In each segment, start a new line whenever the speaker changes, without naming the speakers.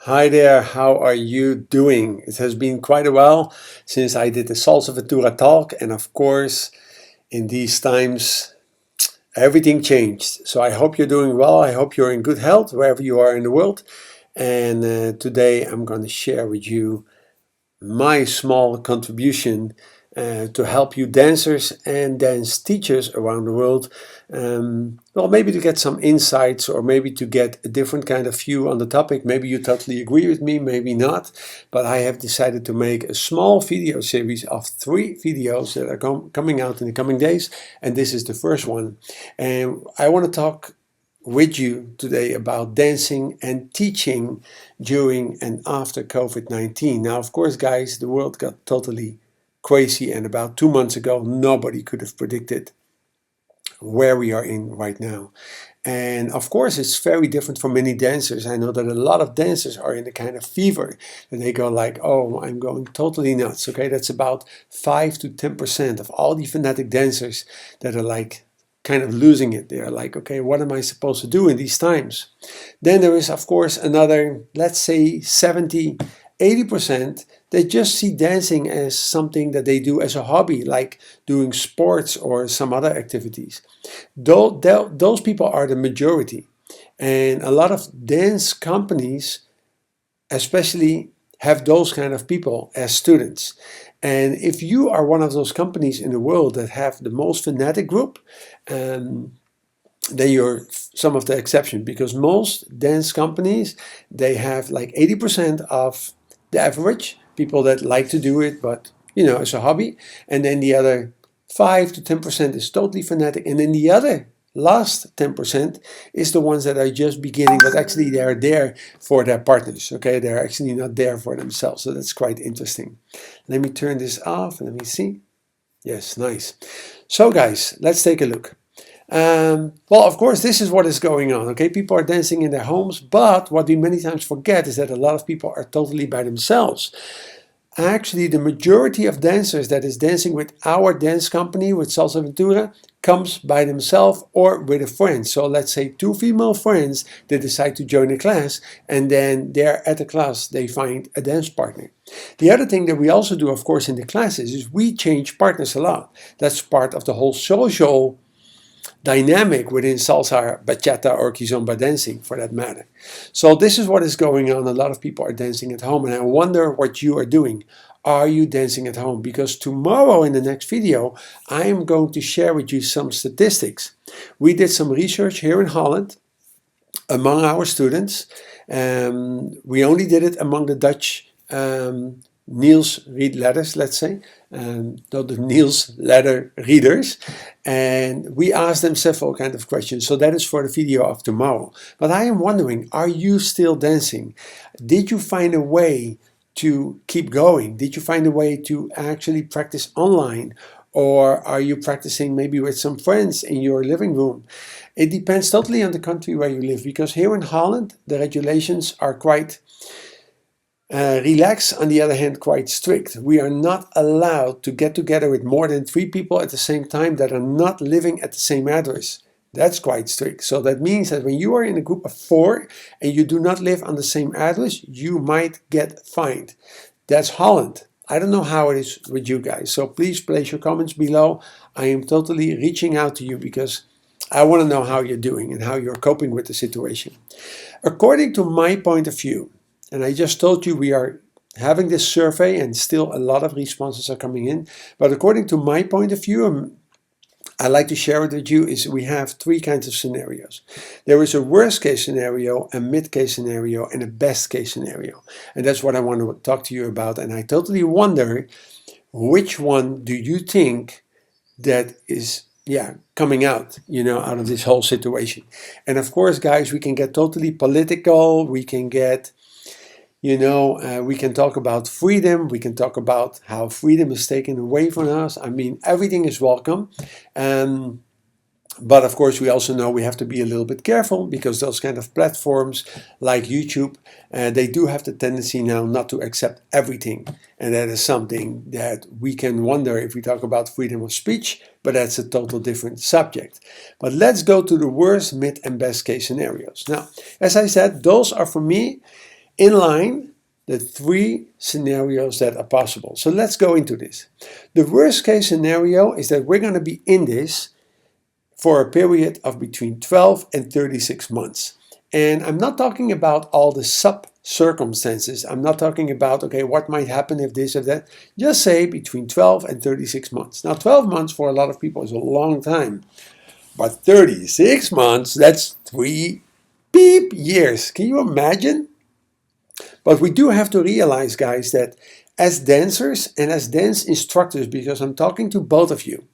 Hi there, how are you doing? It has been quite a while since I did the Salsa talk, and of course, in these times, everything changed. So I hope you're doing well. I hope you're in good health wherever you are in the world. And today I'm going to share with you my small contribution to help you dancers and dance teachers around the world. Well, maybe to get some insights or maybe to get a different kind of view on the topic. Maybe you totally agree with me, maybe not. But I have decided to make a small video series of 3 videos that are coming out in the coming days. And this is the first one. And I want to talk with you today about dancing and teaching during and after COVID-19. Now, of course, guys, the world got totally crazy, and about 2 months ago, nobody could have predicted where we are in right now. And of course, it's very different for many dancers. I know that a lot of dancers are in a kind of fever, and they go like, oh, I'm going totally nuts. Okay, that's about 5 to 10% of all the fanatic dancers that are like kind of losing it. They're like, okay, what am I supposed to do in these times? Then there is, of course, another, let's say 70, 80% they just see dancing as something that they do as a hobby, like doing sports or some other activities. Those people are the majority. And a lot of dance companies especially have those kind of people as students. And if you are one of those companies in the world that have the most fanatic group, then you're some of the exception, because most dance companies, they have like 80% of the average people that like to do it, but as a hobby. And then the other 5 to 10% is totally fanatic. And then the other last 10% is the ones that are just beginning, but actually they are there for their partners. Okay, they're actually not there for themselves. So that's quite interesting. Let me turn this off and let me see. Yes, nice. So guys, let's take a look. Well, of course, this is what is going on. Okay, people are dancing in their homes, but what we many times forget is that a lot of people are totally by themselves. Actually, the majority of dancers that is dancing with our dance company, with Salsa Ventura, comes by themselves or with a friend. So let's say 2 female friends, they decide to join a class, and then there at the class they find a dance partner. The other thing that we also do, of course, in the classes is we change partners a lot. That's part of the whole social dynamic within salsa, bachata, or kizomba dancing, for that matter. So this is what is going on. A lot of people are dancing at home, and I wonder what you are doing. Are you dancing at home? Because tomorrow in the next video, I am going to share with you some statistics. We did some research here in Holland among our students. We only did it among the Dutch Niels read letters, let's say, the Niels letter readers, and we asked them several kind of questions. So that is for the video of tomorrow. But I am wondering, are you still dancing? Did you find a way to keep going? Did you find a way to actually practice online? Or are you practicing maybe with some friends in your living room? It depends totally on the country where you live, because here in Holland, the regulations are quite relaxed, on the other hand, quite strict. We are not allowed to get together with more than 3 people at the same time that are not living at the same address. That's quite strict. So that means that when you are in a group of 4 and you do not live on the same address, you might get fined. That's Holland. I don't know how it is with you guys. So please place your comments below. I am totally reaching out to you because I want to know how you're doing and how you're coping with the situation. According to my point of view, and I just told you we are having this survey and still a lot of responses are coming in. But according to my point of view, I like to share it with you, is we have 3 kinds of scenarios. There is a worst case scenario, a mid case scenario, and a best case scenario. And that's what I want to talk to you about. And I totally wonder, which one do you think that is coming out, out of this whole situation? And of course, guys, we can get totally political. We can get, we can talk about freedom. We can talk about how freedom is taken away from us. I mean, everything is welcome. But of course, we also know we have to be a little bit careful, because those kind of platforms like YouTube, they do have the tendency now not to accept everything. And that is something that we can wonder if we talk about freedom of speech, but that's a total different subject. But let's go to the worst, mid, and best case scenarios. Now, as I said, those are for me in line the three scenarios that are possible. So let's go into this. The worst case scenario is that we're going to be in this for a period of between 12 and 36 months. And I'm not talking about all the sub-circumstances. I'm not talking about, okay, what might happen if this or that. Just say between 12 and 36 months. Now, 12 months for a lot of people is a long time. But 36 months, that's 3 beep years. Can you imagine? But we do have to realize, guys, that as dancers and as dance instructors, because I'm talking to both of you,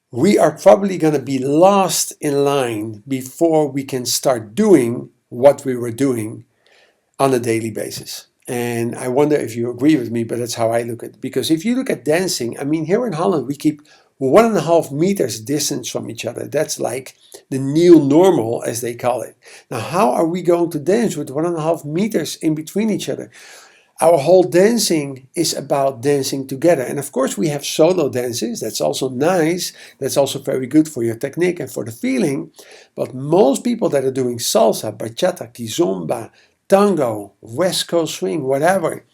we are probably going to be lost in line before we can start doing what we were doing on a daily basis. And I wonder if you agree with me, but that's how I look at it. Because if you look at dancing, I mean, here in Holland, we keep 1.5 meters distance from each other. That's like the new normal, as they call it. Now, how are we going to dance with 1.5 meters in between each other? Our whole dancing is about dancing together. And of course, we have solo dances. That's also nice. That's also very good for your technique and for the feeling. But most people that are doing salsa, bachata, kizomba, tango, West Coast swing, whatever,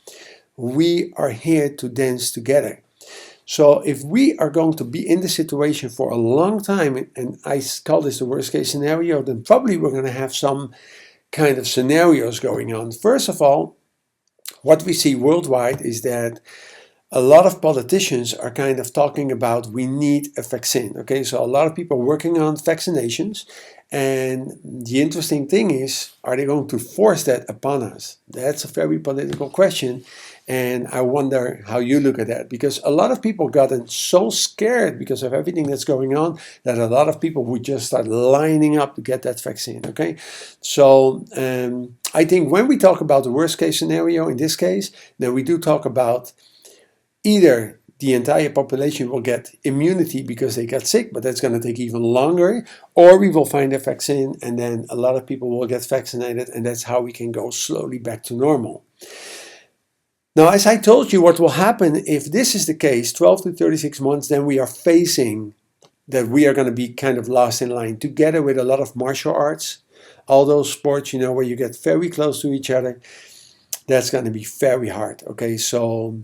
we are here to dance together. So if we are going to be in the situation for a long time, and I call this the worst case scenario, then probably we're going to have some kind of scenarios going on. First of all, what we see worldwide is that a lot of politicians are kind of talking about we need a vaccine. Okay, so a lot of people are working on vaccinations. And the interesting thing is, are they going to force that upon us? That's a very political question. And I wonder how you look at that, because a lot of people gotten so scared because of everything that's going on that a lot of people would just start lining up to get that vaccine. Okay, so I think when we talk about the worst case scenario in this case, then we do talk about either the entire population will get immunity because they got sick, but that's going to take even longer, or we will find a vaccine and then a lot of people will get vaccinated, and that's how we can go slowly back to normal. Now, as I told you, what will happen if this is the case, 12 to 36 months, then we are facing that we are going to be kind of lost in line together with a lot of martial arts, all those sports, you know, where you get very close to each other. That's going to be very hard. Okay, so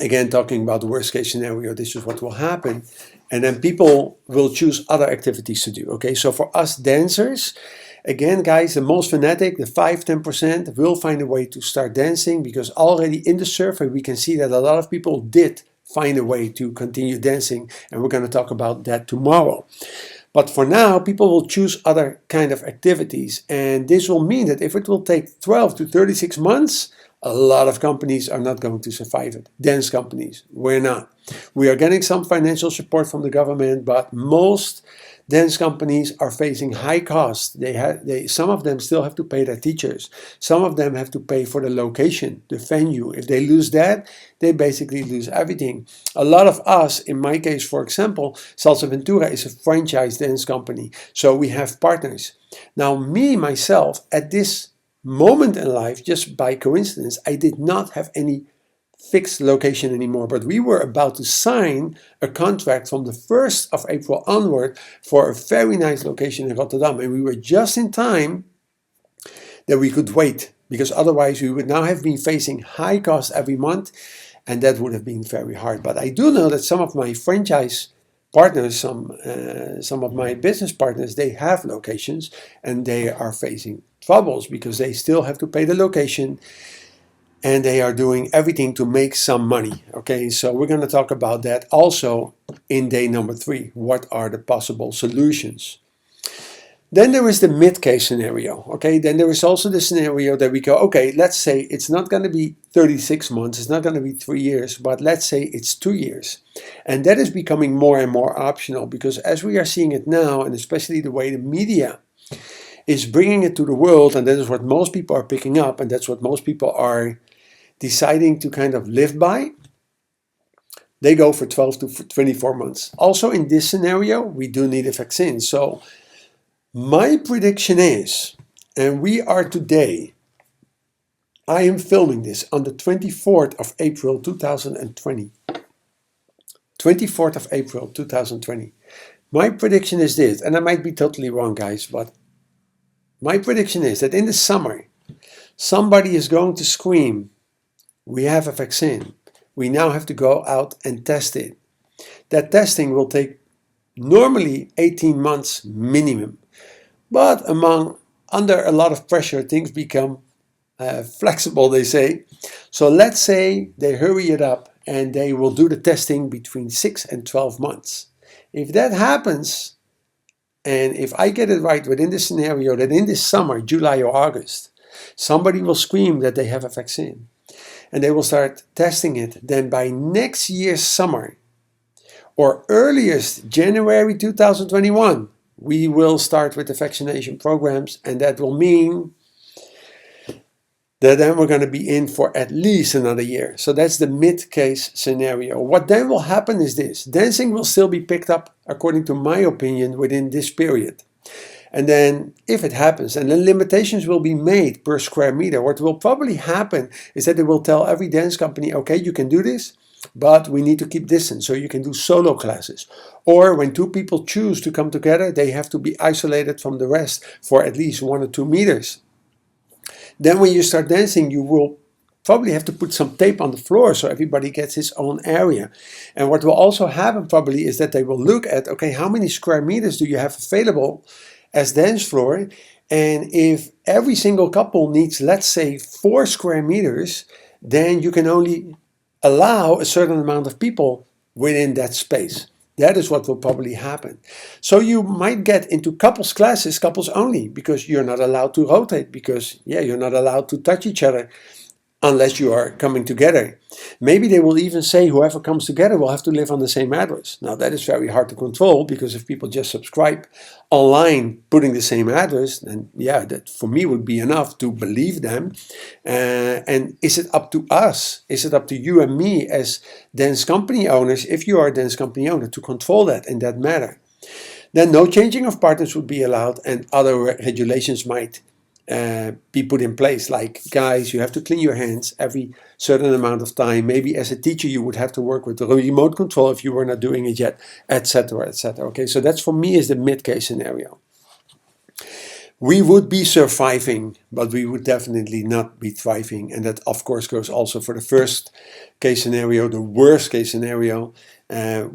again, talking about the worst case scenario, this is what will happen. And then people will choose other activities to do. Okay, so for us dancers, again, guys, the most fanatic, the 5-10%, will find a way to start dancing, because already in the survey we can see that a lot of people did find a way to continue dancing, and we're going to talk about that tomorrow. But for now, people will choose other kind of activities, and this will mean that if it will take 12 to 36 months, a lot of companies are not going to survive it. Dance companies, we're not. We are getting some financial support from the government, but most dance companies are facing high costs. Some of them still have to pay their teachers. Some of them have to pay for the location, the venue. If they lose that, they basically lose everything. A lot of us, in my case, for example, Salsa Ventura is a franchise dance company. So we have partners. Now, myself, at this moment in life, just by coincidence, I did not have any fixed location anymore, but we were about to sign a contract from the 1st of April onward for a very nice location in Rotterdam, and we were just in time that we could wait, because otherwise we would now have been facing high costs every month, and that would have been very hard. But I do know that some of my franchise partners, some of my business partners, they have locations and they are facing troubles because they still have to pay the location, and they are doing everything to make some money. Okay, so we're going to talk about that also in day number 3. What are the possible solutions? Then there is the mid-case scenario. Okay, then there is also the scenario that we go, okay, let's say it's not going to be 36 months, it's not going to be 3 years, but let's say it's 2 years. And that is becoming more and more optional, because as we are seeing it now, and especially the way the media is bringing it to the world, and that is what most people are picking up, and that's what most people are deciding to kind of live by, they go for 12 to 24 months. Also in this scenario, we do need a vaccine. So my prediction is, and we are today, I am filming this on the 24th of April 2020. 24th of April 2020. My prediction is this, and I might be totally wrong, guys, but my prediction is that in the summer, somebody is going to scream, we have a vaccine. We now have to go out and test it. That testing will take normally 18 months minimum. But under a lot of pressure, things become flexible, they say. So let's say they hurry it up and they will do the testing between 6 and 12 months. If that happens, and if I get it right within this scenario, that in this summer, July or August, somebody will scream that they have a vaccine and they will start testing it, then by next year's summer or earliest January 2021, we will start with the vaccination programs, and that will mean that then we're going to be in for at least another year. So that's the mid-case scenario. What then will happen is this. Dancing will still be picked up, according to my opinion, within this period. And then if it happens, and then limitations will be made per square meter, what will probably happen is that they will tell every dance company, okay, you can do this, but we need to keep distance, so you can do solo classes. Or when two people choose to come together, they have to be isolated from the rest for at least 1 or 2 meters. Then when you start dancing, you will probably have to put some tape on the floor so everybody gets his own area. And what will also happen probably is that they will look at, okay, how many square meters do you have available as dance floor? And if every single couple needs, let's say, 4 square meters, then you can only allow a certain amount of people within that space. That is what will probably happen. So you might get into couples classes, couples only, because you're not allowed to rotate, because you're not allowed to touch each other unless you are coming together. Maybe they will even say whoever comes together will have to live on the same address. Now that is very hard to control, because if people just subscribe online putting the same address, then that for me would be enough to believe them. And is it up to us? Is it up to you and me as dance company owners, if you are a dance company owner, to control that in that matter? Then no changing of partners would be allowed, and other regulations might be put in place, like, guys, you have to clean your hands every certain amount of time. Maybe as a teacher you would have to work with the remote control if you were not doing it yet, etc., etc. Okay, so that's for me is the mid-case scenario. We would be surviving, but we would definitely not be thriving, and that of course goes also for the first case scenario, the worst case scenario. We're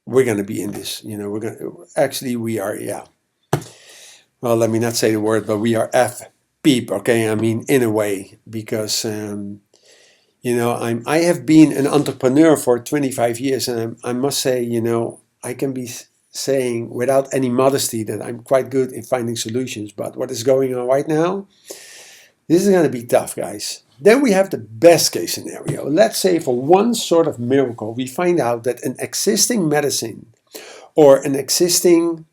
going to be in this, we are, well, let me not say the word, but we are F-peep, okay? I mean, in a way, because, I have been an entrepreneur for 25 years, and I must say, I can be saying without any modesty that I'm quite good in finding solutions. But what is going on right now, this is going to be tough, guys. Then we have the best case scenario. Let's say for one sort of miracle, we find out that an existing medicine or an existing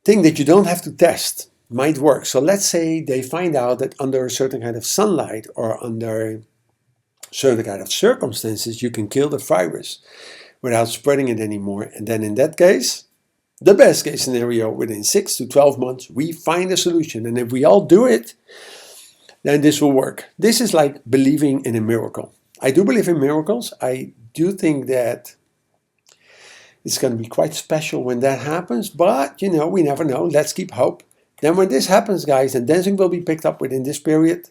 thing that you don't have to test might work. So let's say they find out that under a certain kind of sunlight or under certain kind of circumstances, you can kill the virus without spreading it anymore. And then in that case, the best case scenario, within 6 to 12 months, we find a solution. And if we all do it, then this will work. This is like believing in a miracle. I do believe in miracles. I do think that it's going to be quite special when that happens, but we never know. Let's keep hope. Then when this happens, guys, then dancing will be picked up within this period.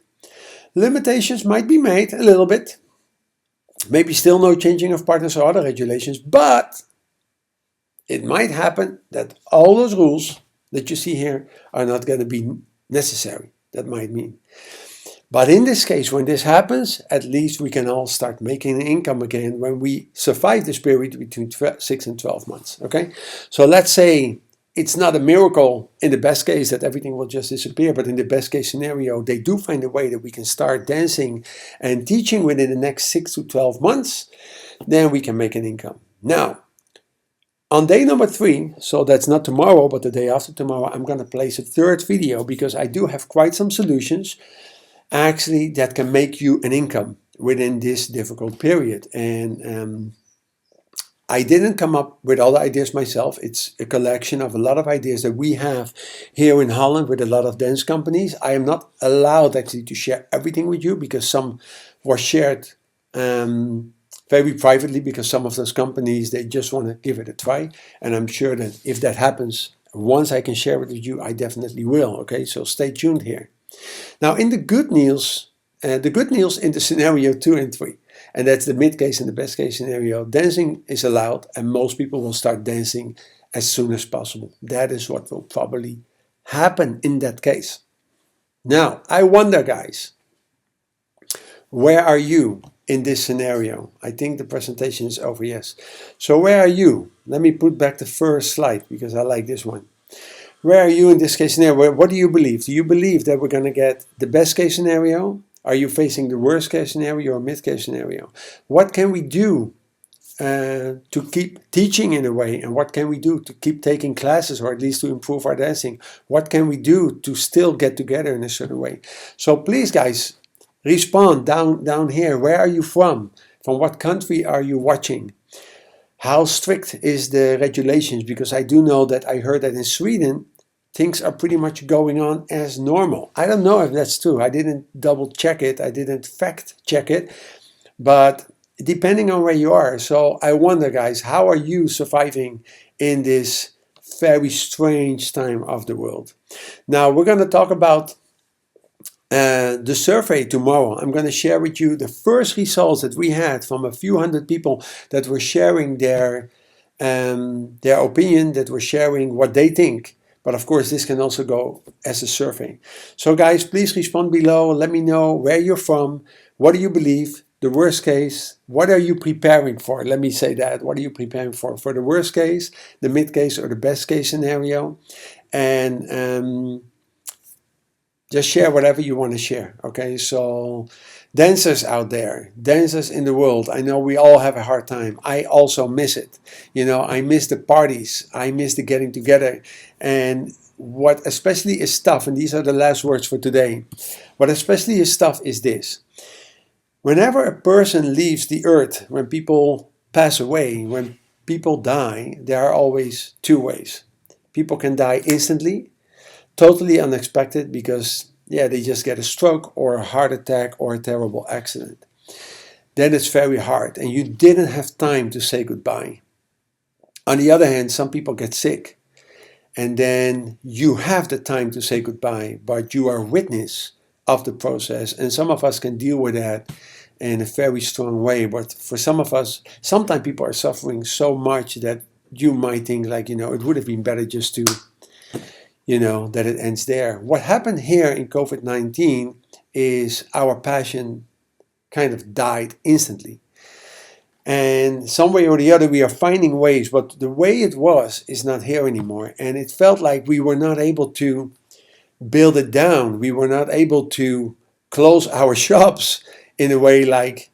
Limitations might be made a little bit. Maybe still no changing of partners or other regulations, but it might happen that all those rules that you see here are not going to be necessary. That might mean. But in this case, when this happens, at least we can all start making an income again when we survive this period between 6 and 12 months. Okay, so let's say it's not a miracle in the best case that everything will just disappear, but in the best case scenario, they do find a way that we can start dancing and teaching within the next 6 to 12 months, then we can make an income. Now, on day number 3, so that's not tomorrow, but the day after tomorrow, I'm going to place a third video because I do have quite some solutions actually that can make you an income within this difficult period. And I didn't come up with all the ideas myself. It's a collection of a lot of ideas that we have here in Holland with a lot of dance companies. I am not allowed actually to share everything with you because some was shared very privately, because some of those companies, they just want to give it a try. And I'm sure that if that happens, once I can share it with you, I definitely will. Okay, so stay tuned here. Now, in the good news in the scenario 2 and 3, and that's the mid case and the best case scenario, dancing is allowed and most people will start dancing as soon as possible. That is what will probably happen in that case. Now, I wonder, guys, where are you in this scenario? I think the presentation is over, yes. So where are you? Let me put back the first slide because I like this one. Where are you in this case scenario? What do you believe? Do you believe that we're going to get the best case scenario? Are you facing the worst case scenario or mid case scenario? What can we do to keep teaching in a way? And what can we do to keep taking classes or at least to improve our dancing? What can we do to still get together in a certain way? So please, guys, respond down here. Where are you from? From what country are you watching? How strict is the regulations? Because I do know that I heard that in Sweden, things are pretty much going on as normal. I don't know if that's true. I didn't double check it. I didn't fact check it. But depending on where you are. So I wonder, guys, how are you surviving in this very strange time of the world? Now, we're going to talk about the survey tomorrow. I'm going to share with you the first results that we had from a few hundred people that were sharing their opinion, that were sharing what they think. But of course, this can also go as a survey. So guys, please respond below. Let me know where you're from. What do you believe? The worst case. What are you preparing for? Let me say that. What are you preparing for? For the worst case, the mid case, or the best case scenario? And just share whatever you want to share. Okay, so dancers out there, dancers in the world, I know we all have a hard time. I also miss it. You know, I miss the parties. I miss the getting together. And what especially is tough, and these are the last words for today, what especially is tough is this. Whenever a person leaves the earth, when people pass away, when people die, there are always two ways. People can die instantly, totally unexpected, because they just get a stroke or a heart attack or a terrible accident. Then it's very hard and you didn't have time to say goodbye. On the other hand, some people get sick and then you have the time to say goodbye, but you are witness of the process, and some of us can deal with that in a very strong way. But for some of us, sometimes people are suffering so much that you might think like, it would have been better just to that it ends there. What happened here in COVID-19 is our passion kind of died instantly. And some way or the other, we are finding ways, but the way it was is not here anymore. And it felt like we were not able to build it down. We were not able to close our shops in a way like,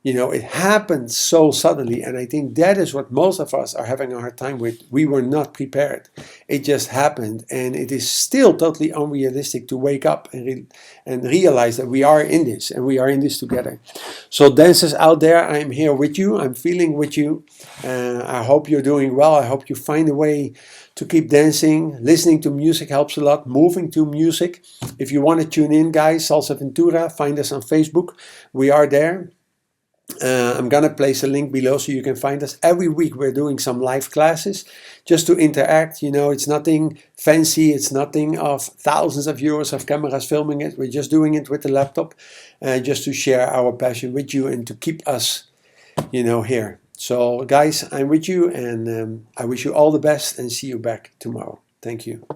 it happened so suddenly, and I think that is what most of us are having a hard time with. We were not prepared. It just happened, and it is still totally unrealistic to wake up and realize that we are in this, and we are in this together. So dancers out there, I'm here with you. I'm feeling with you. I hope you're doing well. I hope you find a way to keep dancing. Listening to music helps a lot. Moving to music. If you want to tune in, guys, Salsa Ventura, find us on Facebook. We are there. I'm gonna place a link below so you can find us. Every week we're doing some live classes just to interact. It's nothing fancy, it's nothing of thousands of euros of cameras filming it. We're just doing it with the laptop, just to share our passion with you and to keep us here. So guys, I'm with you, and I wish you all the best and see you back tomorrow. Thank you.